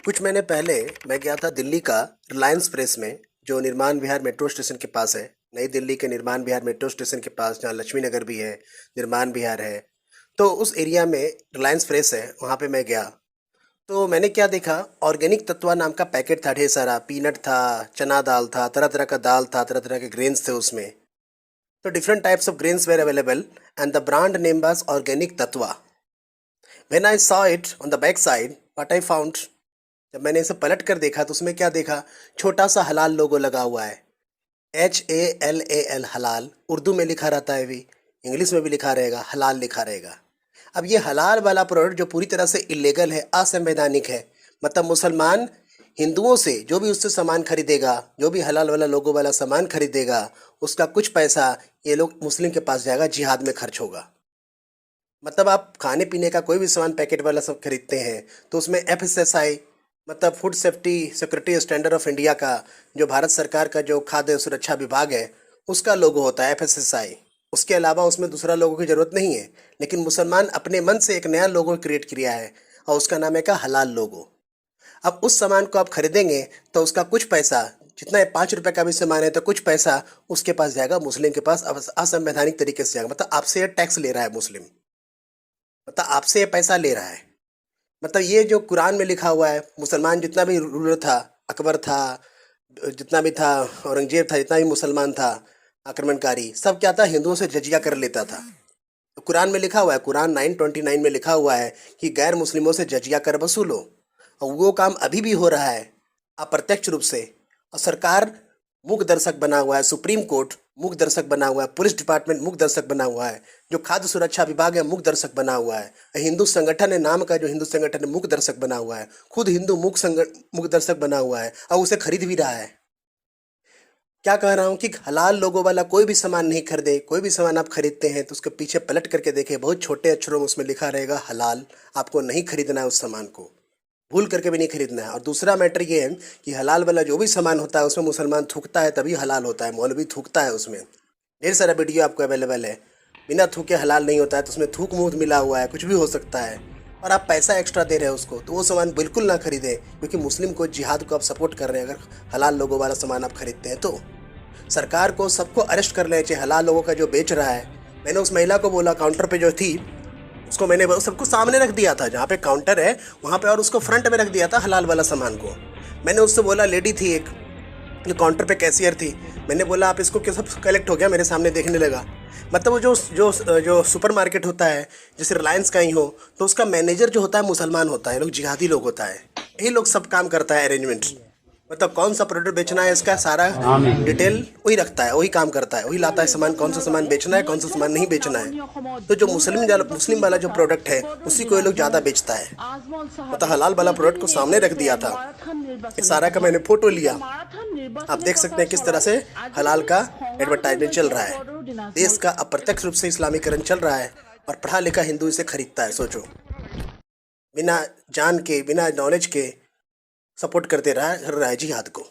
कुछ महीने पहले मैं गया था दिल्ली का रिलायंस प्रेस में, जो निर्माण विहार मेट्रो स्टेशन के पास है। नई दिल्ली के निर्माण विहार मेट्रो स्टेशन के पास, जहाँ लक्ष्मी नगर भी है, निर्माण विहार है। तो उस एरिया में रिलायंस प्रेस है, वहाँ पे मैं गया। तो मैंने क्या देखा, ऑर्गेनिक तत्वा नाम का पैकेट था, ढेर सारा पीनट था, चना दाल था, तरह तरह का दाल था, तरह तरह के ग्रेन्स थे उसमें। तो different types of grains were available and the brand name was organic Tattva. When I saw it on the back side, what I found, जब मैंने इसे पलट कर देखा तो उसमें क्या देखा, छोटा सा हलाल लोगो लगा हुआ है। HALAL, हलाल। उर्दू में लिखा रहता है भी, इंग्लिश में भी लिखा रहेगा, हलाल लिखा रहेगा। अब ये हलाल वाला प्रोडक्ट जो पूरी तरह से इलीगल है, असंवैधानिक है, मतलब मुसलमान हिंदुओं से जो भी उससे सामान खरीदेगा, जो भी हलाल वाला लोगो वाला सामान खरीदेगा, उसका कुछ पैसा ये लोग मुस्लिम के पास जाएगा, जिहाद में खर्च होगा। मतलब आप खाने पीने का कोई भी सामान पैकेट वाला सब खरीदते हैं तो उसमें FSSI, मतलब food safety security standard of India का, जो भारत सरकार का जो खाद्य सुरक्षा विभाग है, उसका लोगो होता है FSSI। उसके अलावा उसमें दूसरा लोगो की ज़रूरत नहीं है। लेकिन मुसलमान अपने मन से एक नया लोगो क्रिएट किया है और उसका नाम है का हलाल लोगो। अब उस सामान को आप खरीदेंगे तो उसका कुछ पैसा, जितना 5 रुपए का भी सामान है तो कुछ पैसा उसके पास जाएगा, मुस्लिम के पास असंवैधानिक तरीके से जाएगा। मतलब आपसे ये टैक्स ले रहा है मुस्लिम, मतलब आपसे ये पैसा ले रहा है। मतलब ये जो कुरान में लिखा हुआ है, मुसलमान जितना भी रूलर था, अकबर था, जितना भी था, औरंगजेब था, जितना भी मुसलमान था आक्रमणकारी, सब क्या था, हिंदुओं से जजिया कर लेता था। तो कुरान में लिखा हुआ है, कुरान 9:29 में लिखा हुआ है कि गैर मुस्लिमों से जजिया कर वसूलो। और वो काम अभी भी हो रहा है अप्रत्यक्ष रूप से। और सरकार मूक दर्शक बना हुआ है, सुप्रीम कोर्ट मूक दर्शक बना हुआ है, पुलिस डिपार्टमेंट मूक दर्शक बना हुआ है, जो खाद्य सुरक्षा विभाग है मूक दर्शक बना हुआ है, हिंदू संगठन है नाम का, जो हिंदू संगठन है मूक दर्शक बना हुआ है, खुद हिंदू मूक दर्शक बना हुआ है और उसे खरीद भी रहा है। क्या कह रहा हूँ कि हलाल लोगों वाला कोई भी सामान नहीं खरीदे। कोई भी सामान आप खरीदते हैं तो उसके पीछे पलट करके देखें, बहुत छोटे अक्षरों में उसमें लिखा रहेगा हलाल। आपको नहीं खरीदना है उस सामान को, भूल करके भी नहीं खरीदना है। और दूसरा मैटर ये है कि हलाल वाला जो भी सामान होता है उसमें मुसलमान थूकता है तभी हलाल होता है, मौलवी थूकता है उसमें। ढेर सारा वीडियो आपको अवेलेबल है। बिना थूके हलाल नहीं होता है, तो उसमें थूक मूत मिला हुआ है, कुछ भी हो सकता है, और आप पैसा एक्स्ट्रा दे रहे हैं उसको, तो वो सामान बिल्कुल ना खरीदें, क्योंकि मुस्लिम को, जिहाद को आप सपोर्ट कर रहे हैं अगर हलाल लोगों वाला सामान आप खरीदते हैं तो। सरकार को सबको अरेस्ट कर लेना चाहिए, हलाल लोगों का जो बेच रहा है। मैंने उस महिला को बोला, काउंटर पे जो थी उसको मैंने सबको सामने रख दिया था, जहाँ पे काउंटर है वहाँ पे, और उसको फ्रंट में रख दिया था हलाल वाला सामान को। मैंने उससे बोला, लेडी थी एक जो काउंटर पे कैशियर थी, मैंने बोला आप इसको क्या, सब कलेक्ट हो गया, मेरे सामने देखने लगा। मतलब वो जो जो जो सुपर मार्केट होता है, जैसे रिलायंस का ही हो, तो उसका मैनेजर जो होता है मुसलमान होता है, लोग जिहादी लोग होता है, यही लोग सब काम करता है अरेंजमेंट। मतलब कौन सा प्रोडक्ट बेचना है इसका सारा डिटेल वही रखता है, वही काम करता है, वही लाता है सामान, कौन सा सामान बेचना है, कौन सा सामान नहीं बेचना है। तो जो मुस्लिम वाला जो प्रोडक्ट है उसी को ये लोग ज़्यादा बेचता है। मतलब हलाल वाला प्रोडक्ट को सामने रख दिया था, इस सारा का मैंने फोटो लिया। आप देख सकते हैं किस तरह से हलाल का एडवर्टाइजमेंट चल रहा है। देश का अप्रत्यक्ष रूप से इस्लामीकरण चल रहा है और पढ़ा लिखा हिंदू इसे खरीदता है। सोचो, बिना जान के, बिना नॉलेज के सपोर्ट करते रहा है जिहाद को।